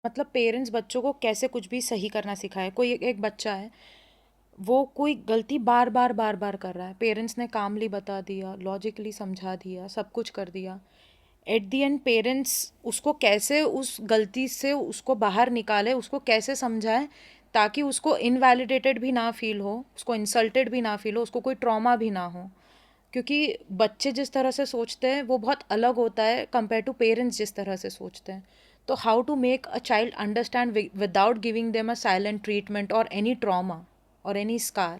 मतलब पेरेंट्स बच्चों को कैसे कुछ भी सही करना सिखाए। कोई एक बच्चा है, वो कोई गलती बार बार बार बार कर रहा है, पेरेंट्स ने कामली बता दिया, लॉजिकली समझा दिया, सब कुछ कर दिया। एट दी एंड पेरेंट्स उसको कैसे उस गलती से उसको बाहर निकाले, उसको कैसे समझाए ताकि उसको इनवैलिडेटेड भी ना फील हो, उसको इंसल्टेड भी ना फील हो, उसको कोई ट्रॉमा भी ना हो। क्योंकि बच्चे जिस तरह से सोचते हैं वो बहुत अलग होता है कंपेयर टू पेरेंट्स जिस तरह से सोचते हैं। तो how to make a child understand without giving them a silent treatment और any trauma or any scar?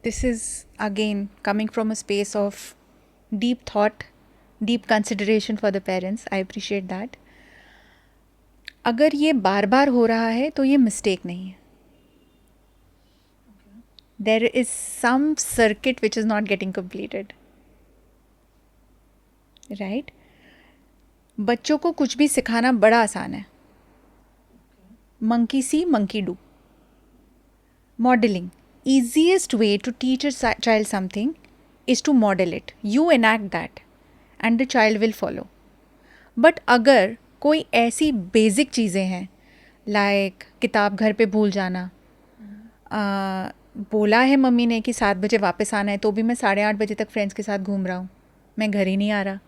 This is again coming from a space of deep thought, deep consideration for the parents. I appreciate that. अगर ये बार बार हो रहा है तो ये mistake नहीं है. There is some circuit which is not getting completed. Right? बच्चों को कुछ भी सिखाना बड़ा आसान है. Monkey see, monkey do. Modeling. Easiest way to teach a child something is to model it. You enact that and the child will follow. But अगर कोई ऐसी बेसिक चीज़ें हैं लाइक किताब घर पे भूल जाना, बोला है मम्मी ने कि 7 बजे वापस आना है तो भी मैं 8:30 बजे तक फ्रेंड्स के साथ घूम रहा हूँ, मैं घर ही नहीं आ रहा,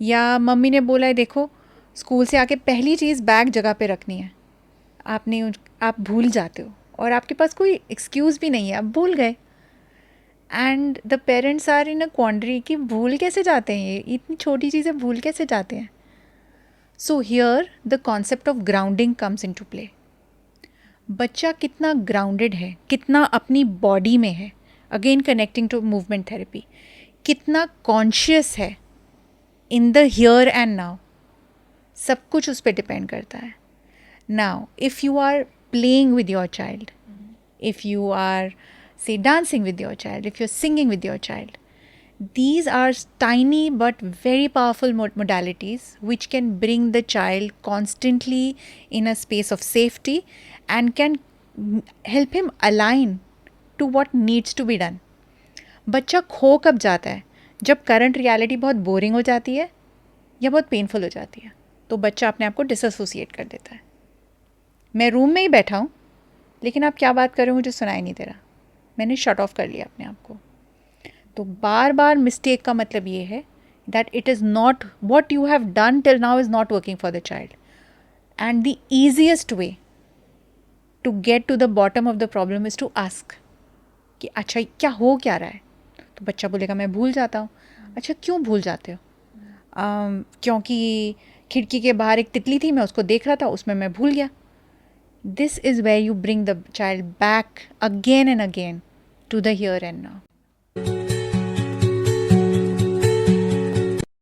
या मम्मी ने बोला है देखो स्कूल से आके पहली चीज़ बैग जगह पे रखनी है, आप भूल जाते हो और आपके पास कोई एक्सक्यूज़ भी नहीं है, आप भूल गए and the parents are in a quandary कि भूल कैसे जाते हैं, ये इतनी छोटी चीज़ें भूल कैसे जाते हैं. So here the concept of grounding comes into play. बच्चा कितना ग्राउंडेड है, कितना अपनी बॉडी में है, again connecting to movement therapy, कितना कॉन्शियस है in the here and now, सब कुछ उस पर डिपेंड करता है. Now if you are playing with your child, if you are say dancing with your child, if you're singing with your child, these are tiny but very powerful modalities which can bring the child constantly in a space of safety and can help him align to what needs to be done. बच्चा खो कब जाता है? जब current reality बहुत boring हो जाती है या बहुत पेनफुल हो जाती है, तो बच्चा अपने आप को डिसएसोसिएट कर देता है. मैं रूम में ही बैठा हूँ लेकिन आप क्या बात कर रहे हो मुझे सुनाई नहीं दे रहा, मैंने शट ऑफ कर लिया अपने आप को. तो बार बार मिस्टेक का मतलब ये है that it is not what you have done till now is not working for the child, and the easiest way to get to the bottom of the problem is to ask कि अच्छा क्या हो क्या रहा है. तो बच्चा बोलेगा मैं भूल जाता हूँ. अच्छा क्यों भूल जाते हो? क्योंकि खिड़की के बाहर एक तितली थी, मैं उसको देख रहा था, उसमें मैं भूल गया. This is where you bring the child back again and again to the here and now.